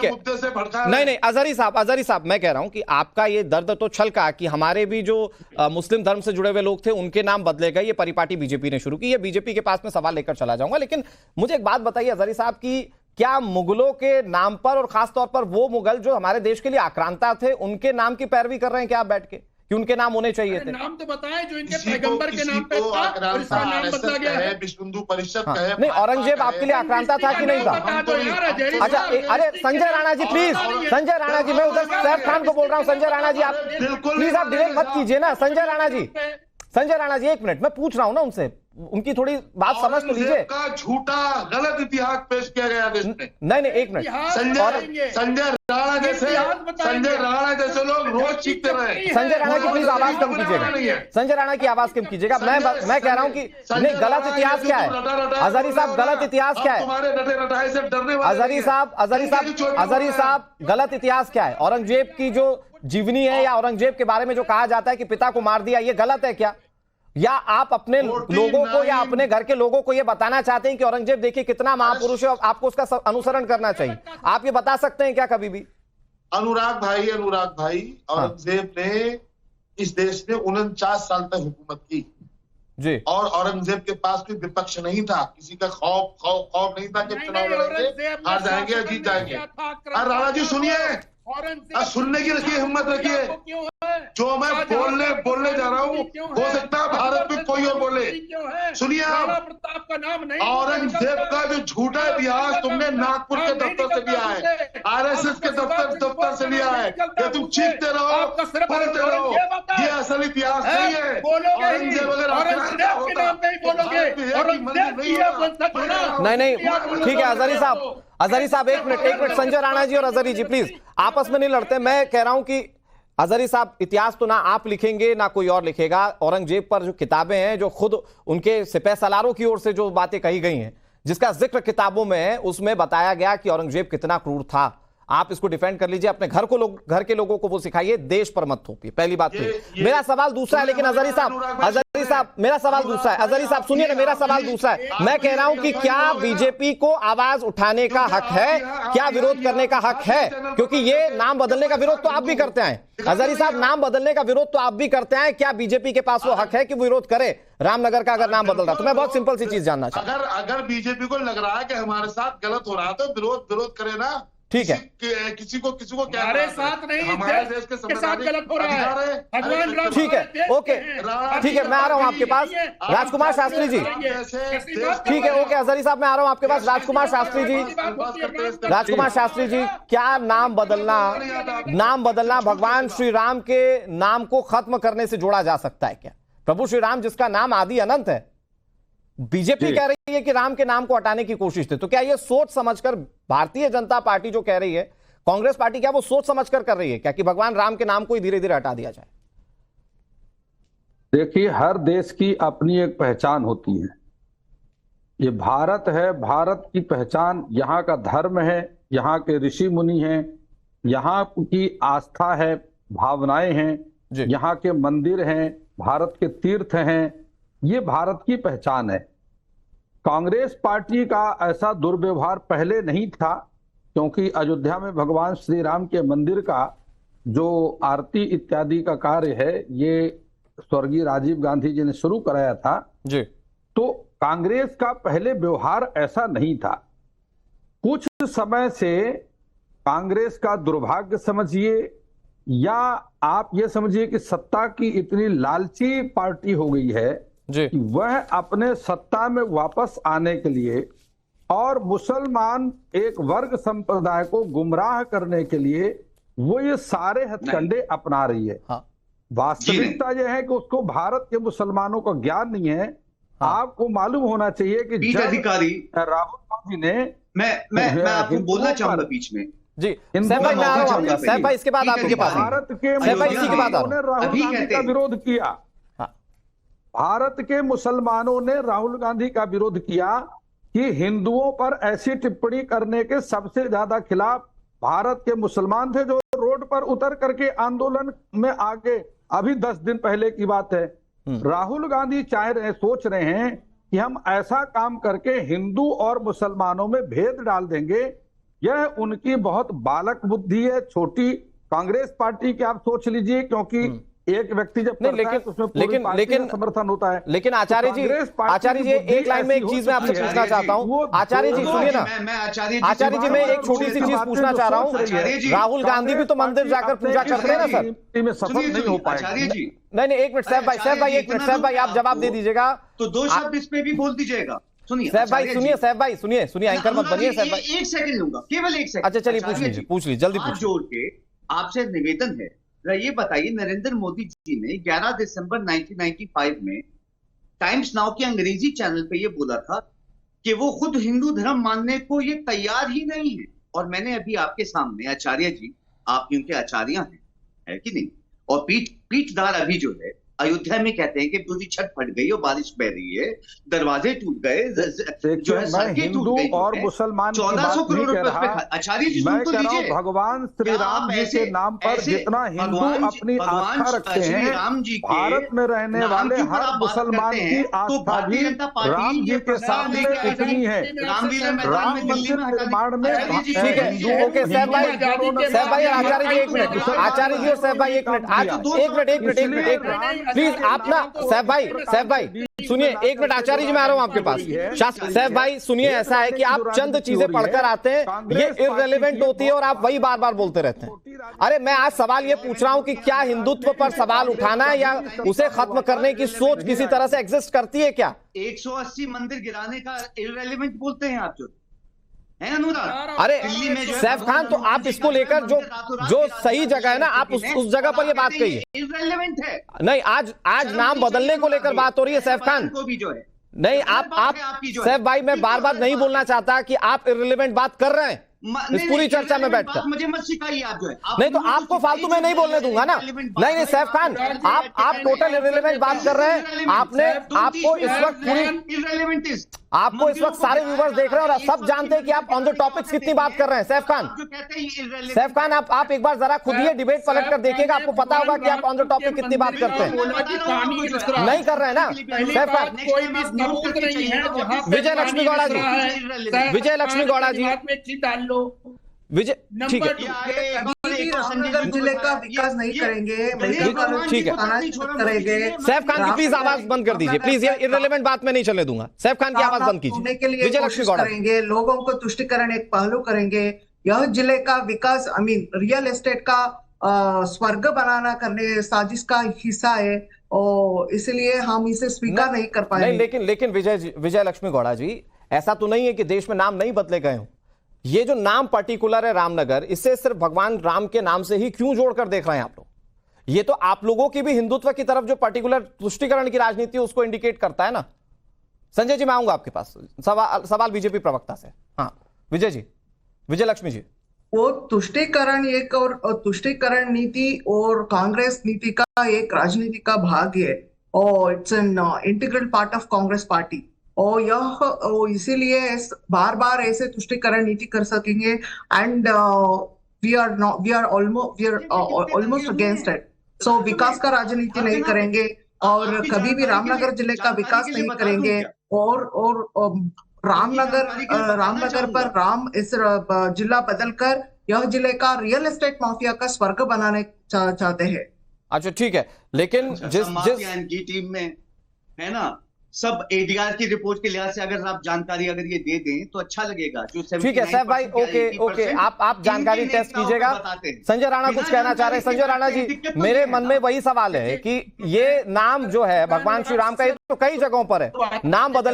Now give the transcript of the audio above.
ठीक है, मुद्दे से भड़का नहीं नहीं अजहरी साहब मैं कह रहा हूं कि आपका ये दर्द तो छल का कि हमारे भी जो मुस्लिम धर्म से जुड़े हुए लोग थे उनके नाम बदले गए, ये परिपाटी बीजेपी ने शुरू की। ये बीजेपी के पास में सवाल लेकर चला जाऊंगा, लेकिन मुझे एक बात बताइए अजहरी साहब की क्या मुगलों के नाम पर और खासतौर पर वो मुगल जो हमारे देश के लिए आक्रांता थे उनके नाम की पैरवी कर रहे हैं क्या आप बैठ के कि उनके नाम होने चाहिए थे? नाम तो बताएं जो इनके पैगंबर के नाम पे था और इसका नाम बदला गया है। विश्व हिंदू परिषद कहे, नहीं औरंगजेब आपके लिए आक्रांता था कि नहीं था? अच्छा अरे संजय राणा जी प्लीज, संजय राणा जी, मैं उधर सैफ खान को बोल रहा हूं। संजय राणा जी आप प्लीज आप डिबेट मत कीजिए ना। संजय राणा जी एक मिनट, मैं पूछ रहा हूं ना उनसे, उनकी थोड़ी बात समझ तो लीजिए। का झूठा गलत इतिहास पेश किया गया देश में। नहीं एक मिनट, संजय राणा जैसे लोग रोज चीखते रहे। संजय राणा की प्लीज आवाज कम कीजिएगा, संजय राणा की आवाज कम कीजिएगा। मैं कह रहा हूं कि नहीं, गलत इतिहास क्या है अजहरी साहब, गलत इतिहास क्या है अजहरी साहब, गलत इतिहास क्या है? औरंगजेब की जो जीवनी है या औरंगजेब के बारे में जो कहा जाता है कि पिता को मार दिया, ये गलत है क्या? या आप अपने लोगों को या अपने घर के लोगों को ये बताना चाहते हैं कि औरंगजेब देखिए कितना महापुरुष है और आपको उसका अनुसरण करना चाहिए? आप ये बता सकते हैं क्या कभी भी? अनुराग भाई औरंगजेब ने इस देश में 49 साल तक हुकूमत की जी, और औरंगजेब के पास कोई विपक्ष नहीं था, किसी का खौफ नहीं था कि चुनाव लड़ेंगे, हार जाएंगे या जीत जाएंगे। राणा जी सुनिए, सुनने की रखिए, हिम्मत रखिए। जो मैं बोलने जा रहा हूँ हो सकता है भारत में कोई और बोले। सुनिए आप, औरंगजेब का जो झूठा इतिहास तुमने नागपुर के दफ्तर से लिया है, आरएसएस के दफ्तर से लिया है, ये तुम चीखते रहो, बोलते रहो, ये असल इतिहास नहीं है। औरंगजेब नहीं ठीक है अजहरी साहब एक मिनट, संजय राणा जी और अजहरी जी प्लीज आपस में नहीं लड़ते। मैं कह रहा हूं कि अजहरी साहब, इतिहास तो ना आप लिखेंगे ना कोई और लिखेगा। औरंगजेब पर जो किताबें हैं, जो खुद उनके सिपह सलारों की ओर से जो बातें कही गई हैं, जिसका जिक्र किताबों में है, उसमें बताया गया कि औरंगजेब कितना क्रूर था। आप इसको डिफेंड कर लीजिए, अपने घर के लोगों को वो सिखाइए, देश पर मत थोपिए। पहली बात तो मेरा सवाल दूसरा है, लेकिन अजहरी साहब मेरा सवाल दूसरा है। अजहरी साहब सुनिए ना, मेरा सवाल दूसरा है। मैं कह रहा हूं कि क्या बीजेपी को आवाज उठाने का हक है, क्या विरोध करने का हक है? क्योंकि ये नाम बदलने का विरोध तो आप भी करते हैं अजहरी साहब, नाम बदलने का विरोध तो आप भी करते हैं। क्या बीजेपी के पास वो हक है कि वो विरोध करे रामनगर का अगर नाम बदल रहा? तो मैं बहुत सिंपल सी चीज जानना चाहता हूं। अगर बीजेपी को लग रहा है कि हमारे साथ गलत हो रहा है तो विरोध करे ना। ठीक है, किसी को क्या हमारे साथ नहीं, हमारे देश के साथ गलत हो रहा है। ठीक है, ओके, ठीक है, मैं आ रहा हूं आपके पास राजकुमार शास्त्री जी। ठीक है, ओके अजहरी साहब, मैं आ रहा हूं आपके पास राजकुमार शास्त्री जी। क्या नाम बदलना भगवान श्री राम के नाम को खत्म करने से जोड़ा जा सकता है क्या? प्रभु श्री राम जिसका नाम आदि अनंत है, बीजेपी कह रही है कि राम के नाम को हटाने की कोशिश थी, तो क्या ये सोच समझकर भारतीय जनता पार्टी जो कह रही है, कांग्रेस पार्टी, क्या वो सोच समझकर कर रही है क्या कि भगवान राम के नाम को ही धीरे धीरे हटा दिया जाए? देखिए, हर देश की अपनी एक पहचान होती है। ये भारत है, भारत की पहचान यहाँ का धर्म है, यहाँ के ऋषि मुनि हैं, यहाँ की आस्था है, भावनाएं हैं, यहाँ के मंदिर हैं, भारत के तीर्थ हैं, ये भारत की पहचान है। कांग्रेस पार्टी का ऐसा दुर्व्यवहार पहले नहीं था, क्योंकि अयोध्या में भगवान श्री राम के मंदिर का जो आरती इत्यादि का कार्य है, ये स्वर्गीय राजीव गांधी जी ने शुरू कराया था जी। तो कांग्रेस का पहले व्यवहार ऐसा नहीं था। कुछ समय से कांग्रेस का दुर्भाग्य समझिए या आप ये समझिए कि सत्ता की इतनी लालची पार्टी हो गई है जी, वह अपने सत्ता में वापस आने के लिए और मुसलमान एक वर्ग संप्रदाय को गुमराह करने के लिए वो ये सारे हथकंडे अपना रही है। हाँ। वास्तविकता यह है कि उसको भारत के मुसलमानों का ज्ञान नहीं है। हाँ। आपको मालूम होना चाहिए कि जब अधिकारी राहुल गांधी ने मैं आपको बोलना चाहूंगा बीच में जी, इसके बाद आपके पास भारत के राहुल गांधी का विरोध किया। भारत के मुसलमानों ने राहुल गांधी का विरोध किया कि हिंदुओं पर ऐसी टिप्पणी करने के सबसे ज्यादा खिलाफ भारत के मुसलमान थे, जो रोड पर उतर करके आंदोलन में आगे, अभी 10 दिन पहले की बात है। राहुल गांधी सोच रहे हैं कि हम ऐसा काम करके हिंदू और मुसलमानों में भेद डाल देंगे, यह उनकी बहुत बालक बुद्धि है, छोटी कांग्रेस पार्टी की आप सोच लीजिए, क्योंकि एक व्यक्ति जब नहीं, करता है तो उसमें पूरी पार्टी का समर्थन होता है। लेकिन आचार्य जी, आचार्य जी एक लाइन में एक चीज मैं आपसे पूछना चाहता हूँ। आचार्य जी सुनिए ना, आचार्य जी मैं एक छोटी सी चीज पूछना चाह रहा हूँ। राहुल गांधी भी तो मंदिर जाकर पूजा करते हैं ना सर, में सफल नहीं हो पाएगा। नहीं एक मिनट सैफ भाई एक मिनट सैफ भाई आप जवाब दे दीजिएगा तो 2 शब्द इस पे भी बोल दीजिएगा। सुनिए सैफ भाई, सुनिए एंकर मत बनिए सैफ भाई। 1 सेकंड लूंगा, केवल 1 सेकंड। अच्छा चलिए पूछ लीजिए जल्दी हाथ जोड़ के आपसे निवेदन है, ये बताइए नरेंद्र मोदी जी ने 11 दिसंबर 1995 में टाइम्स नाउ के अंग्रेजी चैनल पे ये बोला था कि वो खुद हिंदू धर्म मानने को ये तैयार ही नहीं है। और मैंने अभी आपके सामने आचार्य जी, आप क्योंकि आचार्य हैं, है कि नहीं, और पीठदार अभी जो है अयोध्या में कहते हैं कि पूरी छत फट गई और बारिश बह रही है, दरवाजे टूट गए, जो है सड़कें टूट गई और मुसलमान 1400 करोड़ रुपए। आचार्य जी मैं सुन तो कह रहा हूं, लीजिए, भगवान श्री राम जी के नाम पर जितना हिंदू अपनी आस्था रखते हैं, भारत में रहने वाले हर मुसलमान की आस्था भी राम जी के सामने उतनी है। राम मंदिर निर्माण में हिंदुओं के सैफ भाई आचार्य जी एक मिनट, आचार्य जी और सैफ भाई एक मिनट प्लीज आप ना सैफ भाई सुनिए एक मिनट, आचार्य जी मैं आ रहा हूं आपके पास। सैफ भाई सुनिए, ऐसा है कि आप चंद चीजें पढ़कर आते हैं, ये इररिलेवेंट होती है और आप वही बार बार बोलते रहते हैं। अरे मैं आज सवाल ये पूछ रहा हूं कि क्या हिंदुत्व पर सवाल उठाना है या उसे खत्म करने की सोच किसी तरह से एग्जिस्ट करती है क्या? 180 मंदिर गिराने का इररिलेवेंट बोलते हैं आप, जो है अनुराग। अरे सैफ खान, तो आप इसको लेकर जो सही जगह है ना, आप उस जगह पर ये बात कहिए। इररिलेवेंट है नहीं, आज नाम बदलने को लेकर बात हो रही है सैफ खान को भी जो है। नहीं आप सैफ भाई मैं बार बार नहीं बोलना चाहता कि आप इररिलेवेंट बात कर रहे हैं इस पूरी चर्चा में बैठकर। मुझे मत सिखाइए आप जो है। नहीं तो आपको फालतू में नहीं बोलने दूंगा ना। नहीं सैफ खान, आप टोटल इररिलेवेंट बात कर रहे हैं। आपको इस वक्त सारे व्यूवर्स देख रहे हैं और सब जानते हैं कि आप ऑन द टॉपिक्स कितनी बात कर रहे हैं। सैफ खान आप एक बार जरा खुद ही डिबेट पलट कर देखिएगा, आपको पता होगा कि आप ऑन द टॉपिक कितनी बात करते हैं। नहीं कर रहे हैं ना सैफ खान। विजय लक्ष्मी गौड़ा जी, विजय ठीक है, रामनगर जिले का विकास नहीं करेंगे, ठीक है सैफ खान की प्लीज आवाज बंद कर दीजिए प्लीज, ये इररिलेवेंट बात में नहीं चलने दूंगा। सैफ खान की आवाज बंद कीजिए। के लिए विजय लक्ष्मी गौड़ा करेंगे, लोगों को तुष्टिकरण एक पहलू करेंगे। यह जिले का विकास रियल एस्टेट का स्वर्ग बनाना करने साजिश का हिस्सा है और इसलिए हम इसे स्वीकार नहीं कर पाएंगे। लेकिन विजय लक्ष्मी गौड़ा जी, ऐसा तो नहीं है कि देश में नाम नहीं बदले गए हों। ये जो नाम पर्टिकुलर है रामनगर, इसे सिर्फ भगवान राम के नाम से ही क्यों जोड़कर देख रहे हैं आप लोग? ये तो आप लोगों की भी हिंदुत्व की तरफ जो पर्टिकुलर तुष्टिकरण की राजनीति है उसको इंडिकेट करता है ना। संजय जी मैं आऊंगा आपके पास, सवाल बीजेपी प्रवक्ता से। हाँ विजय लक्ष्मी जी। वो तुष्टिकरण एक और तुष्टिकरण नीति और कांग्रेस नीति का एक राजनीति का भाग है और it's an integral part of Congress party. और यह इसीलिए बार बार ऐसे तुष्टिकरण नीति कर सकेंगे and we are almost against it. So विकास का राजनीति नहीं करेंगे और कभी भी रामनगर जिले का विकास नहीं करेंगे और रामनगर पर राम इस जिला बदलकर यह जिले का रियल एस्टेट माफिया का स्वर्ग बनाने चाहते हैं। अच्छा ठीक है, लेकिन जिस की टीम में है ना, सब एडीआर की रिपोर्ट के लिहाज से अगर आप जानकारी अगर ये दे दें तो अच्छा लगेगा। जो ठीक है सैफ भाई, ओके आप जानकारी टेस्ट कीजिएगा। संजय राणा कुछ कहना चाह रहे हैं। संजय राणा जी, मेरे मन में वही सवाल है कि ये नाम जो है भगवान श्री राम का, ये तो कई जगहों पर है, नाम बदलने